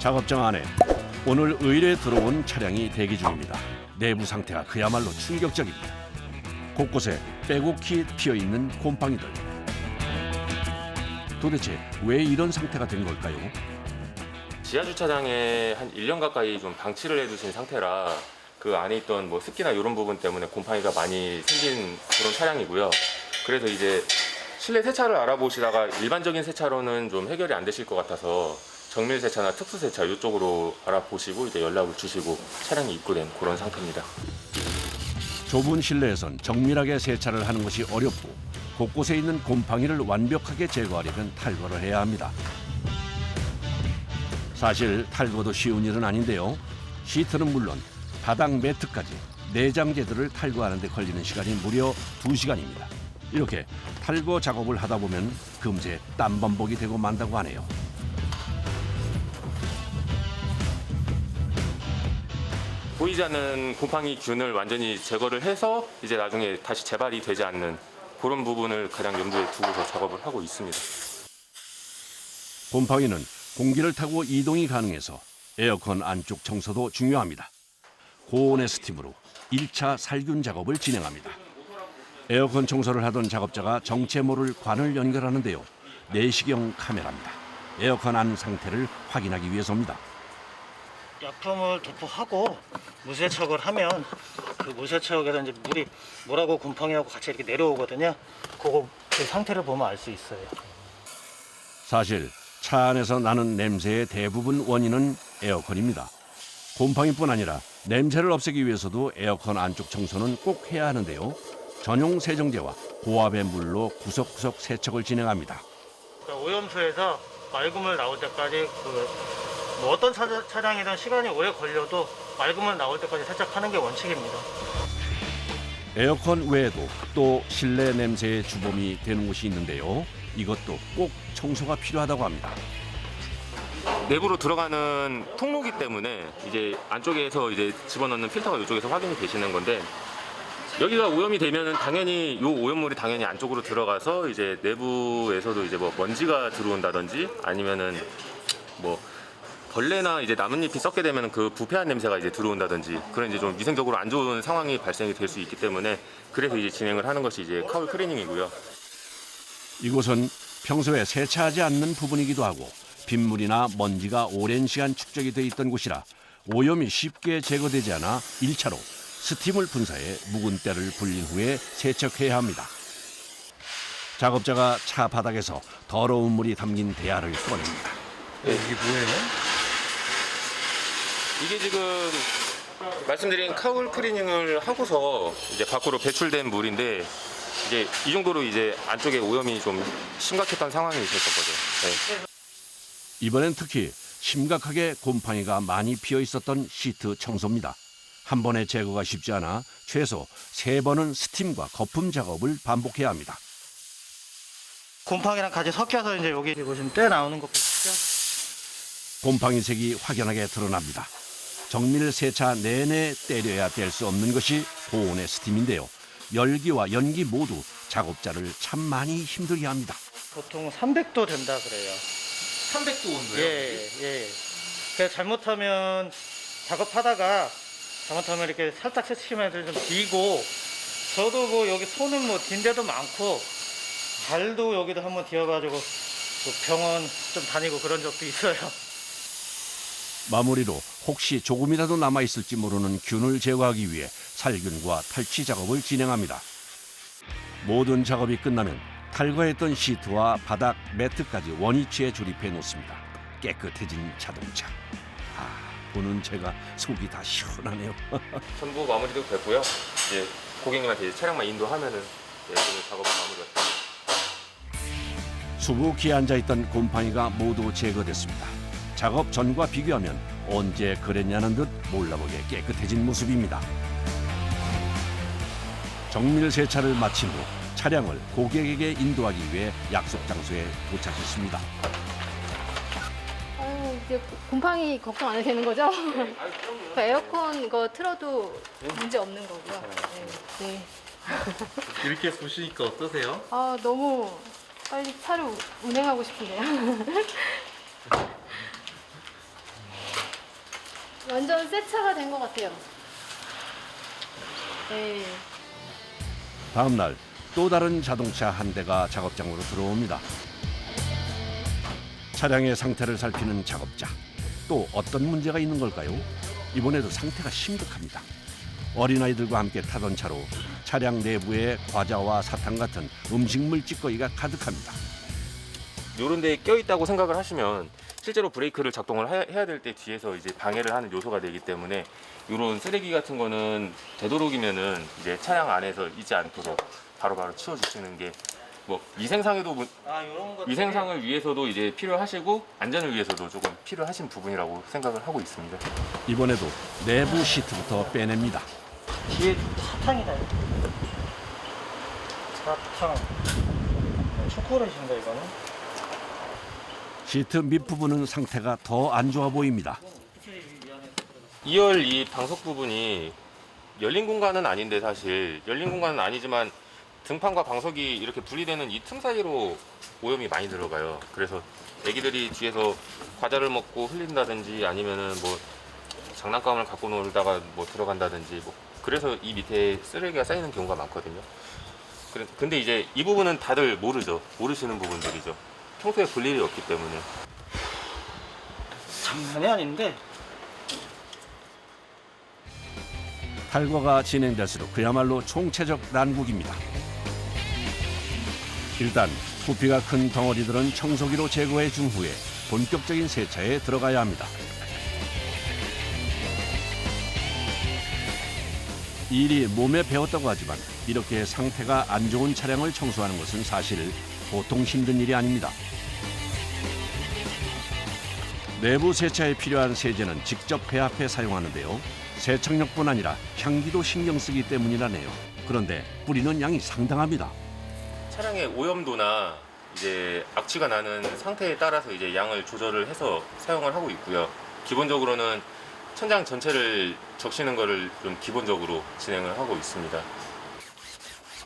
작업장 안에 오늘 의뢰 들어온 차량이 대기 중입니다. 내부 상태가 그야말로 충격적입니다. 곳곳에 빼곡히 피어있는 곰팡이들. 도대체 왜 이런 상태가 된 걸까요? 지하 주차장에 한 1년 가까이 좀 방치를 해두신 상태라 그 안에 있던 뭐 습기나 이런 부분 때문에 곰팡이가 많이 생긴 그런 차량이고요. 그래서 이제 실내 세차를 알아보시다가 일반적인 세차로는 좀 해결이 안 되실 것 같아서 정밀 세차나 특수 세차 이쪽으로 알아보시고 이제 연락을 주시고 차량이 입고된 그런 상태입니다. 좁은 실내에선 정밀하게 세차를 하는 것이 어렵고 곳곳에 있는 곰팡이를 완벽하게 제거하려면 탈거를 해야 합니다. 사실 탈거도 쉬운 일은 아닌데요. 시트는 물론 바닥 매트까지 내장재들을 탈거하는 데 걸리는 시간이 무려 2시간입니다. 이렇게 탈거 작업을 하다 보면 금세 땀범벅이 되고 만다고 하네요. 보이지 않는 곰팡이균을 완전히 제거를 해서 이제 나중에 다시 재발이 되지 않는 그런 부분을 가장 염두에 두고서 작업을 하고 있습니다. 곰팡이는 공기를 타고 이동이 가능해서 에어컨 안쪽 청소도 중요합니다. 고온의 스팀으로 1차 살균 작업을 진행합니다. 에어컨 청소를 하던 작업자가 정체 모를 관을 연결하는데요. 내시경 카메라입니다. 에어컨 안 상태를 확인하기 위해서입니다. 약품을 도포하고 무세척을 하면 그 무세척에서 이제 물이 물하고 곰팡이하고 같이 이렇게 내려오거든요. 그거 그 상태를 보면 알 수 있어요. 사실 차 안에서 나는 냄새의 대부분 원인은 에어컨입니다. 곰팡이뿐 아니라 냄새를 없애기 위해서도 에어컨 안쪽 청소는 꼭 해야 하는데요. 전용 세정제와 고압의 물로 구석구석 세척을 진행합니다. 그러니까 오염수에서 맑음을 나올 때까지 뭐 어떤 차량이든 시간이 오래 걸려도 맑음을 나올 때까지 세척하는 게 원칙입니다. 에어컨 외에도 또 실내 냄새의 주범이 되는 곳이 있는데요. 이것도 꼭 청소가 필요하다고 합니다. 내부로 들어가는 통로기 때문에 이제 안쪽에서 이제 집어넣는 필터가 이쪽에서 확인이 되시는 건데 여기가 오염이 되면은 당연히 이 오염물이 당연히 안쪽으로 들어가서 이제 내부에서도 이제 뭐 먼지가 들어온다든지 아니면은 뭐 벌레나 이제 나뭇잎이 썩게 되면 그 부패한 냄새가 이제 들어온다든지 그런 이제 좀 위생적으로 안 좋은 상황이 발생이 될 수 있기 때문에 그래서 이제 진행을 하는 것이 이제 카울 클리닝이고요. 이곳은 평소에 세차하지 않는 부분이기도 하고 빗물이나 먼지가 오랜 시간 축적이 돼 있던 곳이라 오염이 쉽게 제거되지 않아 1차로 스팀을 분사해 묵은 때를 불린 후에 세척해야 합니다. 작업자가 차 바닥에서 더러운 물이 담긴 대야를 꺼냅니다. 이게 뭐예요? 이게 지금 말씀드린 카울 클리닝을 하고서 이제 밖으로 배출된 물인데 이제 이 정도로 이제 안쪽에 오염이 좀 심각했던 상황이 있었던 거죠. 네. 이번엔 특히 심각하게 곰팡이가 많이 피어 있었던 시트 청소입니다. 한 번에 제거가 쉽지 않아 최소 3번은 스팀과 거품 작업을 반복해야 합니다. 곰팡이랑 같이 섞여서 이제 여기 보시면 때 나오는 거 보시죠. 곰팡이 색이 확연하게 드러납니다. 정밀 세차 내내 때려야 될 수 없는 것이 고온의 스팀인데요. 열기와 연기 모두 작업자를 참 많이 힘들게 합니다. 보통 300도 된다 그래요. 300도 온도요? 예. 그래서 잘못하면 작업하다가 잘못하면 이렇게 살짝 세치면 좀 비고 저도 뭐 여기 손은 뭐 딘 데도 많고 발도 여기도 한번 디어가지고 또 병원 좀 다니고 그런 적도 있어요. 마무리로 혹시 조금이라도 남아있을지 모르는 균을 제거하기 위해 살균과 탈취 작업을 진행합니다. 모든 작업이 끝나면 탈거했던 시트와 바닥 매트까지 원위치에 조립해 놓습니다. 깨끗해진 자동차. 보는 제가 속이 다 시원하네요. 전부 마무리도 됐고요. 이제 고객님한테 이제 차량만 인도하면은 오늘 작업은 마무리가 됩니다. 수북히 앉아있던 곰팡이가 모두 제거됐습니다. 작업 전과 비교하면 언제 그랬냐는 듯 몰라보게 깨끗해진 모습입니다. 정밀 세차를 마친 후 차량을 고객에게 인도하기 위해 약속 장소에 도착했습니다. 이제 곰팡이 걱정 안 해도 되는 거죠? 그 에어컨 이거 틀어도 문제 없는 거고요. 네. 이렇게 보시니까 어떠세요? 너무 빨리 차를 운행하고 싶은데요. 완전 새 차가 된 것 같아요. 네. 다음 날 또 다른 자동차 한 대가 작업장으로 들어옵니다. 차량의 상태를 살피는 작업자. 또 어떤 문제가 있는 걸까요? 이번에도 상태가 심각합니다. 어린아이들과 함께 타던 차로 차량 내부에 과자와 사탕 같은 음식물 찌꺼기가 가득합니다. 요런 데에 껴있다고 생각을 하시면 실제로 브레이크를 작동을 해야 될 때 뒤에서 이제 방해를 하는 요소가 되기 때문에 요런 쓰레기 같은 거는 되도록이면은 이제 차량 안에서 있지 않도록 바로바로 치워주시는 게 뭐 위생상에도 이런 것 위생상을 위해서도 이제 필요하시고 안전을 위해서도 조금 필요하신 부분이라고 생각을 하고 있습니다. 이번에도 내부 시트부터 빼냅니다. 뒤에 사탕이다. 사탕. 초콜릿인가 이거는? 시트 밑부분은 상태가 더 안 좋아 보입니다. 2열 이 방석 부분이 열린 공간은 아닌데 사실 열린 공간은 아니지만 등판과 방석이 이렇게 분리되는 이 틈 사이로 오염이 많이 들어가요. 그래서 애기들이 뒤에서 과자를 먹고 흘린다든지 아니면은 뭐 장난감을 갖고 놀다가 뭐 들어간다든지 뭐 그래서 이 밑에 쓰레기가 쌓이는 경우가 많거든요. 근데 이제 이 부분은 다들 모르시는 부분들이죠. 평소에 볼 일이 없기 때문에. 장난이 아닌데. 탈거가 진행될수록 그야말로 총체적 난국입니다. 일단 부피가 큰 덩어리들은 청소기로 제거해 준 후에 본격적인 세차에 들어가야 합니다. 일이 몸에 배웠다고 하지만 이렇게 상태가 안 좋은 차량을 청소하는 것은 사실 보통 힘든 일이 아닙니다. 내부 세차에 필요한 세제는 직접 배합해 사용하는데요. 세척력뿐 아니라 향기도 신경 쓰기 때문이라네요. 그런데 뿌리는 양이 상당합니다. 차량의 오염도나 이제 악취가 나는 상태에 따라서 이제 양을 조절을 해서 사용을 하고 있고요. 기본적으로는 천장 전체를 적시는 거를 좀 기본적으로 진행을 하고 있습니다.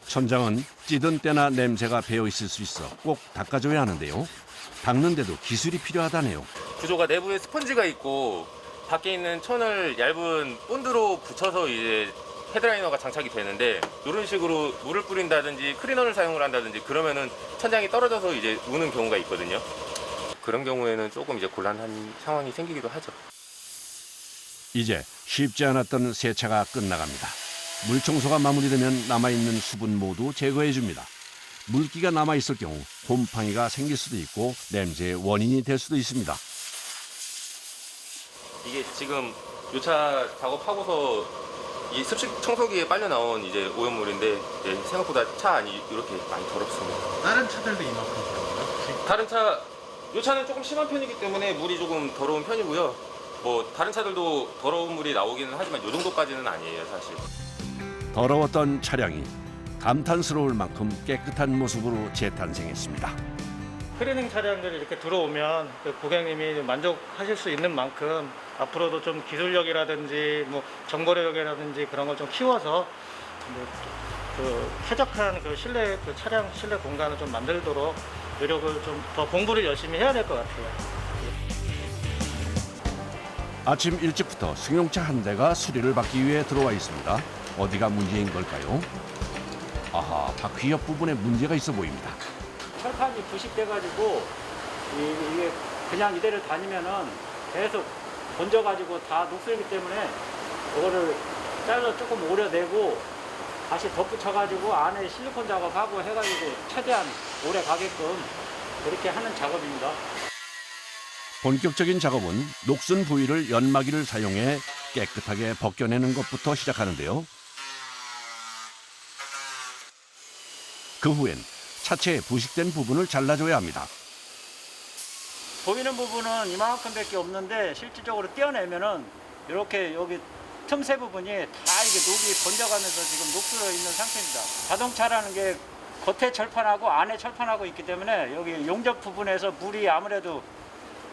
천장은 찌든 때나 냄새가 배어 있을 수 있어 꼭 닦아줘야 하는데요. 닦는데도 기술이 필요하다네요. 구조가 내부에 스펀지가 있고 밖에 있는 천을 얇은 본드로 붙여서 이제 헤드라이너가 장착이 되는데 이런 식으로 물을 뿌린다든지 클리너를 사용을 한다든지 그러면은 천장이 떨어져서 이제 우는 경우가 있거든요. 그런 경우에는 조금 이제 곤란한 상황이 생기기도 하죠. 이제 쉽지 않았던 세차가 끝나갑니다. 물 청소가 마무리되면 남아있는 수분 모두 제거해줍니다. 물기가 남아있을 경우 곰팡이가 생길 수도 있고 냄새의 원인이 될 수도 있습니다. 이게 지금 요 차 작업하고서 이 습식 청소기에 빨려 나온 이제 오염물인데 이제 생각보다 차 안이 이렇게 많이 더럽습니다. 다른 차들도 이만큼 더러워요? 다른 차, 요 차는 조금 심한 편이기 때문에 물이 조금 더러운 편이고요. 뭐 다른 차들도 더러운 물이 나오기는 하지만 요 정도까지는 아니에요, 사실. 더러웠던 차량이 감탄스러울 만큼 깨끗한 모습으로 재탄생했습니다. 클리닝 차량들이 이렇게 들어오면 그 고객님이 만족하실 수 있는 만큼 앞으로도 좀 기술력이라든지 뭐 정거력이라든지 그런 걸 좀 키워서 그 쾌적한 그 실내 그 차량 실내 공간을 좀 만들도록 노력을 좀 더 공부를 열심히 해야 될 것 같아요. 아침 일찍부터 승용차 한 대가 수리를 받기 위해 들어와 있습니다. 어디가 문제인 걸까요? 아하, 바퀴 옆 부분에 문제가 있어 보입니다. 철판이 부식돼가지고 이게 그냥 이대로 다니면은 계속 번져가지고 다 녹슬기 때문에 이거를 잘라 조금 오려내고 다시 덧붙여가지고 안에 실리콘 작업하고 해가지고 최대한 오래 가게끔 그렇게 하는 작업입니다. 본격적인 작업은 녹슨 부위를 연마기를 사용해 깨끗하게 벗겨내는 것부터 시작하는데요. 그 후엔 차체의 부식된 부분을 잘라줘야 합니다. 보이는 부분은 이만큼밖에 없는데 실질적으로 떼어내면은 이렇게 여기 틈새 부분이 다 이게 녹이 번져가면서 지금 녹슬어 있는 상태입니다. 자동차라는 게 겉에 철판하고 안에 철판하고 있기 때문에 여기 용접 부분에서 물이 아무래도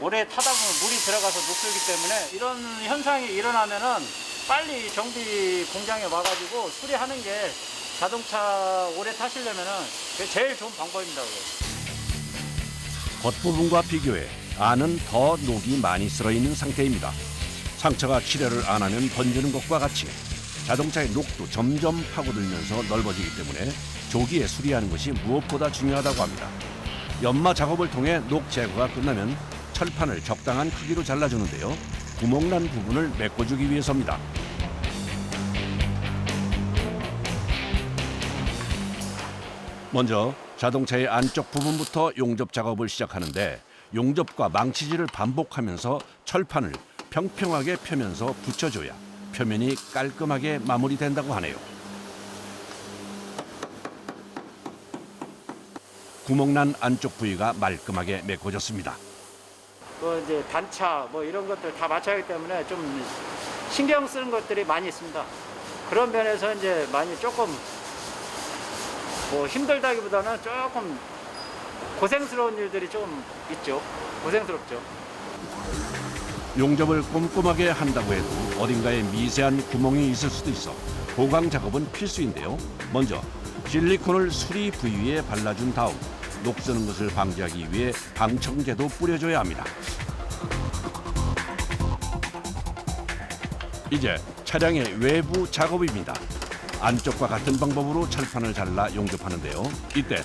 오래 타다 보면 물이 들어가서 녹슬기 때문에 이런 현상이 일어나면은 빨리 정비 공장에 와가지고 수리하는 게 자동차 오래 타시려면은 그게 제일 좋은 방법입니다. 겉부분과 비교해 안은 더 녹이 많이 쓸어 있는 상태입니다. 상처가 치료를 안 하면 번지는 것과 같이 자동차의 녹도 점점 파고들면서 넓어지기 때문에 조기에 수리하는 것이 무엇보다 중요하다고 합니다. 연마 작업을 통해 녹 제거가 끝나면 철판을 적당한 크기로 잘라주는데요. 구멍난 부분을 메꿔주기 위해서입니다. 먼저 자동차의 안쪽 부분부터 용접 작업을 시작하는데 용접과 망치질을 반복하면서 철판을 평평하게 펴면서 붙여줘야 표면이 깔끔하게 마무리된다고 하네요. 구멍난 안쪽 부위가 말끔하게 메꿔졌습니다. 그 이제 단차 뭐 이런 것들 다 맞춰야 하기 때문에 좀 신경 쓰는 것들이 많이 있습니다. 그런 면에서 이제 많이 조금 뭐 힘들다기보다는 조금 고생스러운 일들이 좀 있죠. 고생스럽죠. 용접을 꼼꼼하게 한다고 해도 어딘가에 미세한 구멍이 있을 수도 있어 보강 작업은 필수인데요. 먼저 실리콘을 수리 부위에 발라준 다음 녹쓰는 것을 방지하기 위해 방청제도 뿌려줘야 합니다. 이제 차량의 외부 작업입니다. 안쪽과 같은 방법으로 철판을 잘라 용접하는데요. 이때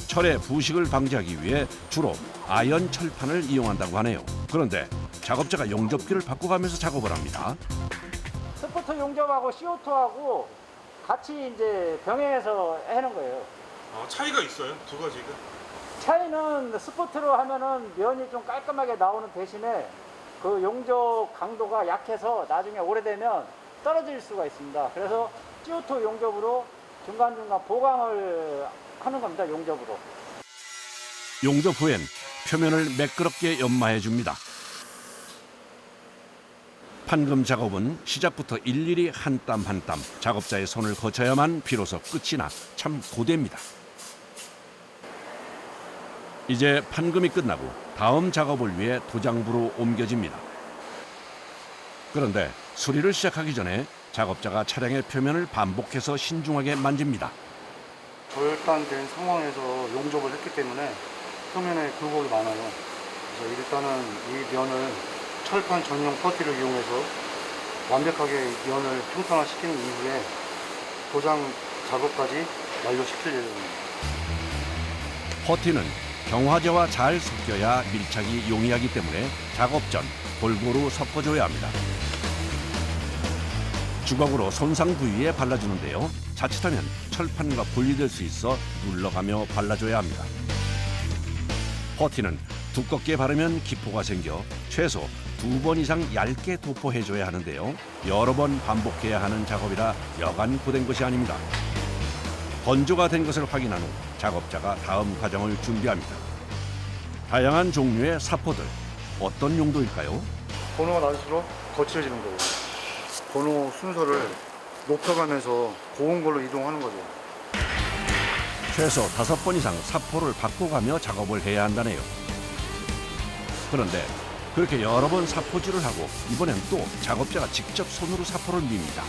철의 부식을 방지하기 위해 주로 아연 철판을 이용한다고 하네요. 그런데 작업자가 용접기를 바꿔가면서 작업을 합니다. 스포트 용접하고 CO2하고 같이 이제 병행해서 해는 거예요. 차이가 있어요? 두 가지가? 차이는 스포트로 하면은 면이 좀 깔끔하게 나오는 대신에 그 용접 강도가 약해서 나중에 오래되면 떨어질 수가 있습니다. 그래서 CO2 용접으로 중간중간 보강을 하는 겁니다. 용접으로. 용접 후엔 표면을 매끄럽게 연마해 줍니다. 판금 작업은 시작부터 일일이 한 땀 한 땀 작업자의 손을 거쳐야만 비로소 끝이 나 참 고됩니다. 이제 판금이 끝나고 다음 작업을 위해 도장부로 옮겨집니다. 그런데 수리를 시작하기 전에 작업자가 차량의 표면을 반복해서 신중하게 만집니다. 절단된 상황에서 용접을 했기 때문에 표면에 굴곡이 많아요. 그래서 일단은 이 면을 철판 전용 퍼티를 이용해서 완벽하게 면을 평평화시킨 이후에 도장 작업까지 완료시킬 예정입니다. 퍼티는 경화제와 잘 섞여야 밀착이 용이하기 때문에 작업 전 골고루 섞어줘야 합니다. 주걱으로 손상 부위에 발라주는데요. 자칫하면 철판과 분리될 수 있어 눌러가며 발라줘야 합니다. 퍼티는 두껍게 바르면 기포가 생겨 최소 2번 이상 얇게 도포해줘야 하는데요. 여러 번 반복해야 하는 작업이라 여간 고된 것이 아닙니다. 건조가 된 것을 확인한 후 작업자가 다음 과정을 준비합니다. 다양한 종류의 사포들, 어떤 용도일까요? 번호가 낮을수록 거칠어지는 거예요. 번호 순서를 높여가면서 고운 걸로 이동하는 거죠. 최소 5번 이상 사포를 바꿔가며 작업을 해야 한다네요. 그런데 그렇게 여러 번 사포질을 하고 이번엔 또 작업자가 직접 손으로 사포를 밉니다.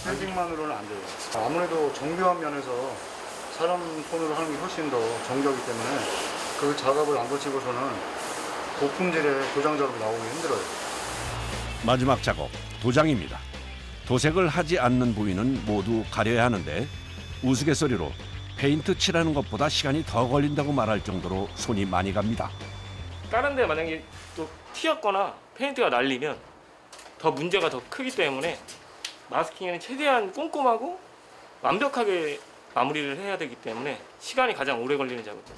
핸딩만으로는 안 돼요. 아무래도 정교한 면에서 사람 손으로 하는 게 훨씬 더 정교하기 때문에 그 작업을 안 거치고서는 고품질의 도장 작업이 나오기 힘들어요. 마지막 작업, 도장입니다. 도색을 하지 않는 부위는 모두 가려야 하는데 우스갯소리로 페인트 칠하는 것보다 시간이 더 걸린다고 말할 정도로 손이 많이 갑니다. 다른 데 만약에 또 튀었거나 페인트가 날리면 더 문제가 더 크기 때문에 마스킹에는 최대한 꼼꼼하고 완벽하게 마무리를 해야 되기 때문에 시간이 가장 오래 걸리는 작업입니다.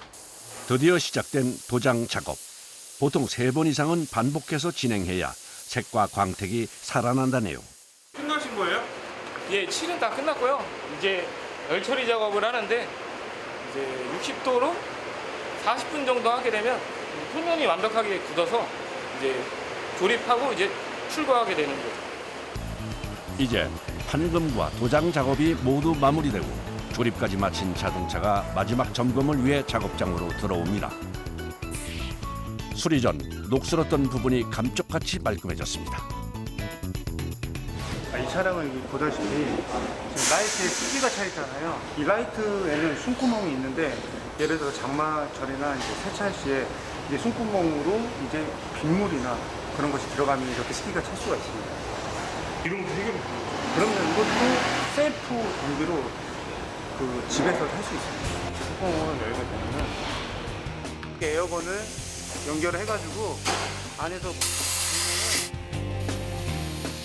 드디어 시작된 도장 작업. 보통 3번 이상은 반복해서 진행해야 색과 광택이 살아난다네요. 끝나신 거예요? 예, 칠은 다 끝났고요. 이제 열 처리 작업을 하는데 이제 60도로 40분 정도 하게 되면 표면이 완벽하게 굳어서 이제 조립하고 이제 출고하게 되는 거죠. 이제 판금과 도장 작업이 모두 마무리되고 조립까지 마친 자동차가 마지막 점검을 위해 작업장으로 들어옵니다. 수리 전 녹슬었던 부분이 감쪽같이 말끔해졌습니다. 이 차량은 보다시피 지금 라이트에 크기가 차 있잖아요. 이 라이트에는 숨구멍이 있는데 예를 들어 장마철이나 이제 세찬 시에 이제 숨구멍으로 이제 빗물이나 그런 것이 들어가면 이렇게 습기가 찰 수가 있습니다. 이런 것도 해결이 그러면 이것도 셀프 공기로 그 집에서 할 수 있습니다. 뚜껑을 열게 되면은 이렇게 에어건을 연결을 해가지고 안에서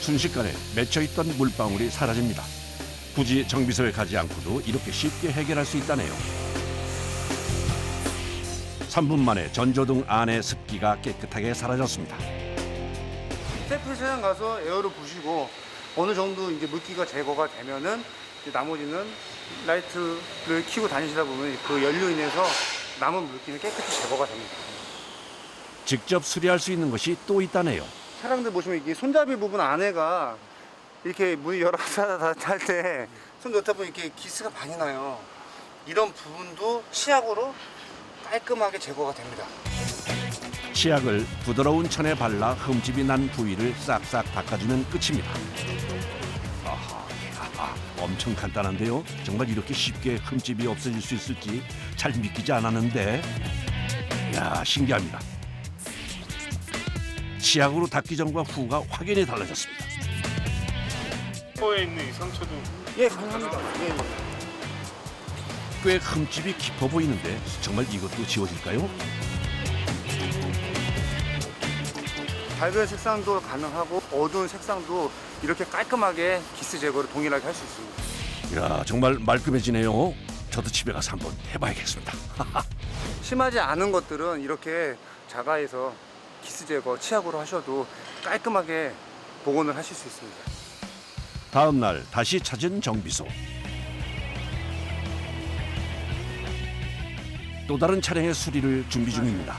순식간에 맺혀있던 물방울이 사라집니다. 굳이 정비소에 가지 않고도 이렇게 쉽게 해결할 수 있다네요. 3분 만에 전조등 안의 습기가 깨끗하게 사라졌습니다. 셀프 세상 가서 에어를 부시고 어느 정도 이제 물기가 제거가 되면은 이제 나머지는 라이트를 켜고 다니시다 보면 그 연료 인해서 남은 물기는 깨끗이 제거가 됩니다. 직접 수리할 수 있는 것이 또 있다네요. 차량들 보시면 이게 손잡이 부분 안에가 이렇게 문이 열어서 탈 때 손 넣다 보면 이렇게 기스가 많이 나요. 이런 부분도 치약으로 깔끔하게 제거가 됩니다. 치약을 부드러운 천에 발라 흠집이 난 부위를 싹싹 닦아주면 끝입니다. 아하, 엄청 간단한데요. 정말 이렇게 쉽게 흠집이 없어질 수 있을지 잘 믿기지 않았는데, 이야, 신기합니다. 치약으로 닦기 전과 후가 확연히 달라졌습니다. 코에 있는 이 상처도 예, 가능합니다. 예. 꽤 흠집이 깊어 보이는데 정말 이것도 지워질까요? 밝은 색상도 가능하고 어두운 색상도 이렇게 깔끔하게 기스 제거를 동일하게 할 수 있습니다. 이야, 정말 말끔해지네요. 저도 집에 가서 한번 해봐야겠습니다. 심하지 않은 것들은 이렇게 자가에서 기스 제거 치약으로 하셔도 깔끔하게 복원을 하실 수 있습니다. 다음 날 다시 찾은 정비소. 또 다른 차량의 수리를 준비 중입니다.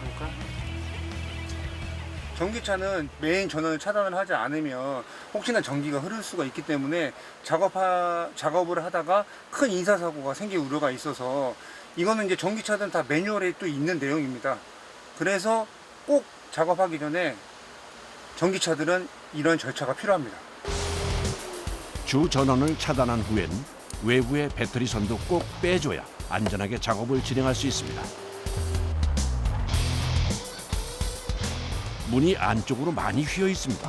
전기차는 메인 전원을 차단을 하지 않으면 혹시나 전기가 흐를 수가 있기 때문에 작업을 하다가 큰 인사사고가 생길 우려가 있어서 이거는 이제 전기차들은 다 매뉴얼에 또 있는 내용입니다. 그래서 꼭 작업하기 전에 전기차들은 이런 절차가 필요합니다. 주 전원을 차단한 후엔 외부의 배터리 선도 꼭 빼줘야 안전하게 작업을 진행할 수 있습니다. 문이 안쪽으로 많이 휘어 있습니다.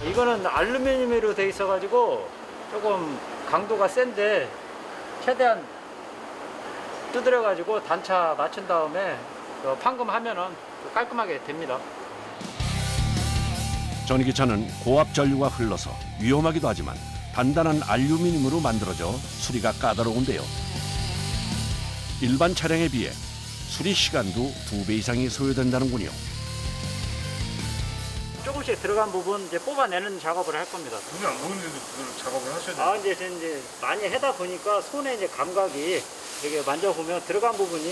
이거는 알루미늄으로 돼 있어가지고 조금 강도가 센데 최대한 두드려가지고 단차 맞춘 다음에 판금하면은 깔끔하게 됩니다. 전기차는 고압 전류가 흘러서 위험하기도 하지만 단단한 알루미늄으로 만들어져 수리가 까다로운데요. 일반 차량에 비해 수리 시간도 2배 이상이 소요된다는군요. 조금씩 들어간 부분 이제 뽑아내는 작업을 할 겁니다. 눈이 안 보이는데도 그걸 작업을 하셔야 돼요. 아, 이제 많이 하다 보니까 손에 이제 감각이 이렇게 만져보면 들어간 부분이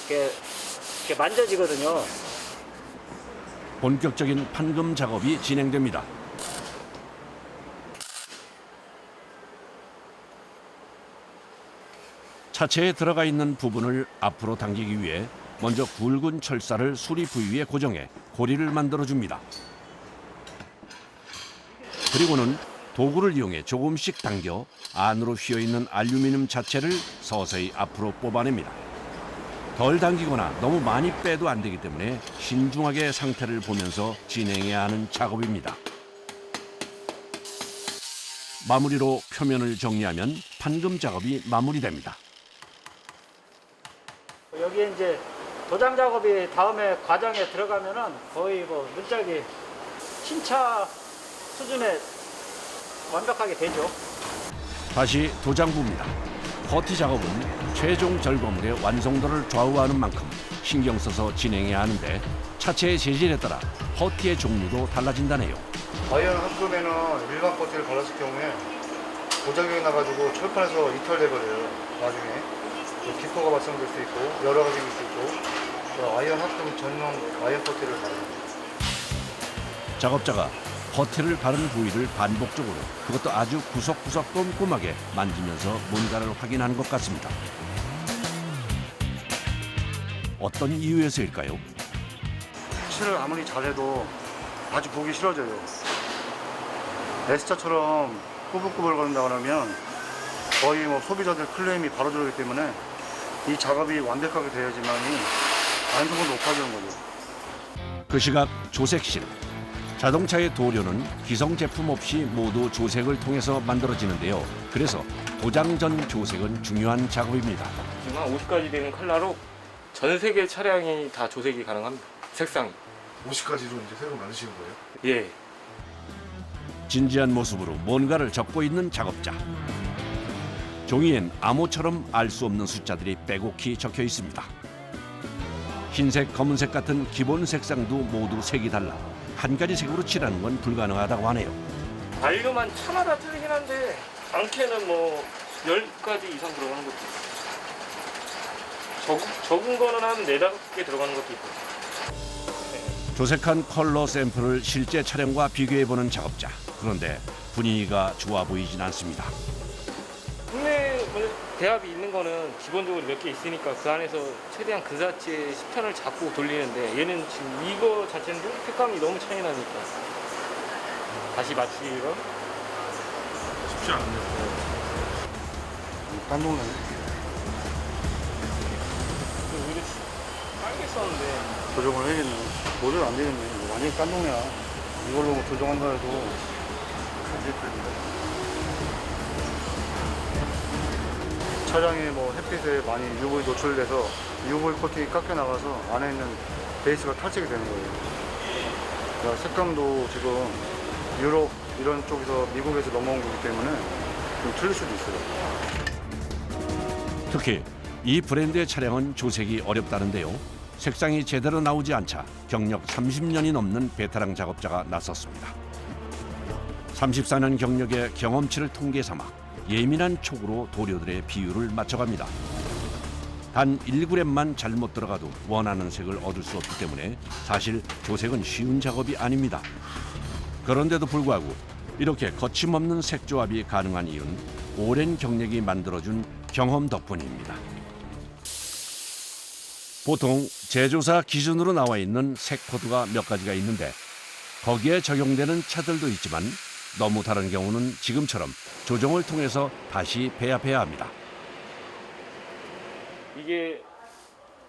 이렇게 만져지거든요. 본격적인 판금 작업이 진행됩니다. 차체에 들어가 있는 부분을 앞으로 당기기 위해 먼저 굵은 철사를 수리 부위에 고정해 고리를 만들어줍니다. 그리고는 도구를 이용해 조금씩 당겨 안으로 휘어있는 알루미늄 자체를 서서히 앞으로 뽑아냅니다. 덜 당기거나 너무 많이 빼도 안 되기 때문에 신중하게 상태를 보면서 진행해야 하는 작업입니다. 마무리로 표면을 정리하면 판금 작업이 마무리됩니다. 여기에 이제 도장 작업이 다음에 과정에 들어가면은 거의 뭐 문짝이 신차 수준에 완벽하게 되죠. 다시 도장부입니다. 퍼티 작업은 최종 결과물의 완성도를 좌우하는 만큼 신경 써서 진행해야 하는데 차체의 재질에 따라 퍼티의 종류도 달라진다네요. 아이언 합금에는 일반 퍼티를 발랐을 경우에 고장이 나가지고 철판에서 이탈돼버려요. 나중에 기포가 발생될 수 있고 여러 가지 생길 수 있고 아이언 합금 전용 아이언 퍼티를 바릅니다. 작업자가 퍼티를 바른 부위를 반복적으로 그것도 아주 구석구석 꼼꼼하게 만지면서 뭔가를 확인하는 것 같습니다. 어떤 이유에서일까요? 칠을 아무리 잘해도 아주 보기 싫어져요. 에스터처럼 꾸불꾸불 거린다 그러면 거의 뭐 소비자들 클레임이 바로 들어오기 때문에 이 작업이 완벽하게 되어야지만이 안성도 높아지는 거죠. 그 시각 조색 씨는 자동차의 도료는 기성 제품 없이 모두 조색을 통해서 만들어지는데요. 그래서 도장 전 조색은 중요한 작업입니다. 지금 한 50가지 되는 컬러로 전 세계 차량이 다 조색이 가능합니다. 색상이. 50가지로 이제 색을 만드시는 거예요? 예. 진지한 모습으로 뭔가를 적고 있는 작업자. 종이엔 암호처럼 알 수 없는 숫자들이 빼곡히 적혀 있습니다. 흰색, 검은색 같은 기본 색상도 모두 색이 달라 한 가지 색으로 칠하는 건 불가능하다고 하네요. 발류만 차마다 틀리긴 한데 많게는 뭐 10가지 이상 들어가는 것도 있고 적은 거는 한 4-5개 들어가는 것도 있고. 조색한 컬러 샘플을 실제 차량과 비교해보는 작업자. 그런데 분위기가 좋아 보이진 않습니다. 국내 대합이 있는 거는 기본적으로 몇 개 있으니까 그 안에서 최대한 그 자체의 10편을 잡고 돌리는데 얘는 지금 이거 자체인데 색감이 너무 차이 나니까 다시 맞추기가 쉽지 않네요. 깜동네. 오히려 빨개 썼는데 조정을 해야겠네. 모델 안 되겠네. 완전히 깜동이야. 이걸로 뭐 조정한다 해도 안 될 텐데. 차량이 뭐 햇빛에 많이 UV 노출돼서 UV 코팅이 깎여 나가서 안에 있는 베이스가 탈색이 되는 거예요. 그러니까 색감도 지금 유럽 이런 쪽에서 미국에서 넘어온 거기 때문에 좀 틀릴 수도 있어요. 특히 이 브랜드의 차량은 조색이 어렵다는데요. 색상이 제대로 나오지 않자 경력 30년이 넘는 베테랑 작업자가 나섰습니다. 34년 경력의 경험치를 통계 삼아 예민한 촉으로 도료들의 비율을 맞춰갑니다. 단 1g만 잘못 들어가도 원하는 색을 얻을 수 없기 때문에 사실 조색은 쉬운 작업이 아닙니다. 그런데도 불구하고 이렇게 거침없는 색조합이 가능한 이유는 오랜 경력이 만들어준 경험 덕분입니다. 보통 제조사 기준으로 나와 있는 색 코드가 몇 가지가 있는데 거기에 적용되는 차들도 있지만 너무 다른 경우는 지금처럼 조정을 통해서 다시 배합해야 합니다. 이게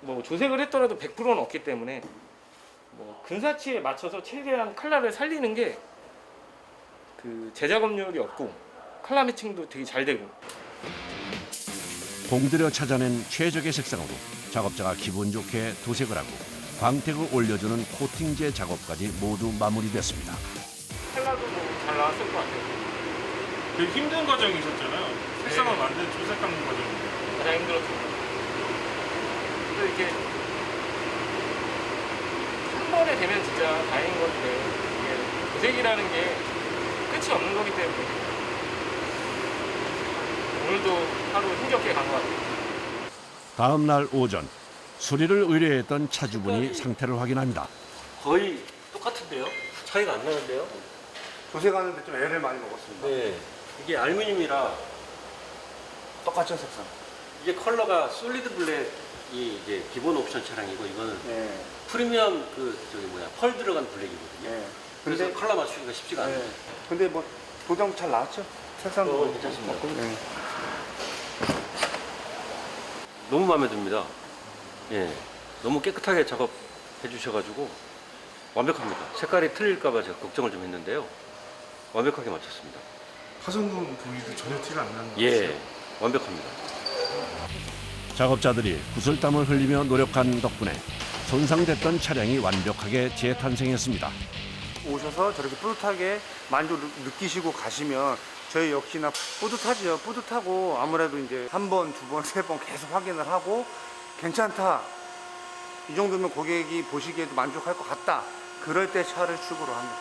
뭐 조색을 했더라도 100%는 없기 때문에 뭐 근사치에 맞춰서 최대한 컬러를 살리는 게 그 재작업률이 없고 컬러 매칭도 되게 잘 되고. 공들여 찾아낸 최적의 색상으로 작업자가 기분 좋게 도색을 하고 광택을 올려주는 코팅제 작업까지 모두 마무리됐습니다. 컬러도 잘 나왔을 것 같아요. 되게 힘든 과정이셨잖아요. 색상을 만드는 조색 감는 과정인데. 가장 힘들었죠. 또 이렇게 한 번에 되면 진짜 다행인 건데 이게 도색이라는 게 끝이 없는 거기 때문에 오늘도 하루 힘겹게 간 것 같아요. 다음 날 오전 수리를 의뢰했던 차주분이 상태를 확인합니다. 거의 똑같은데요? 차이가 안 나는데요? 조색하는데 좀 애를 많이 먹었습니다. 네. 이게 알루미늄이라 똑같은 색상. 이게 컬러가 솔리드 블랙이 이제 기본 옵션 차량이고 이거는 네. 프리미엄 펄 들어간 블랙이거든요. 네. 그래서 근데 컬러 맞추기가 쉽지가 않아요. 네. 근데 뭐 도장 잘 나왔죠? 색상도 괜찮습니다. 네. 너무 마음에 듭니다. 예. 너무 깨끗하게 작업해 주셔가지고 완벽합니다. 색깔이 틀릴까봐 제가 걱정을 좀 했는데요. 완벽하게 맞췄습니다. 파손금 부위도 전혀 티가 안 나는 것 예. 같아요. 완벽합니다. 작업자들이 구슬땀을 흘리며 노력한 덕분에 손상됐던 차량이 완벽하게 재탄생했습니다. 오셔서 저렇게 뿌듯하게 만족을 느끼시고 가시면 저희 역시나 뿌듯하죠. 뿌듯하고 아무래도 이제 한 번, 두 번, 세 번 계속 확인을 하고 괜찮다. 이 정도면 고객이 보시기에도 만족할 것 같다. 그럴 때 차를 출고를 합니다.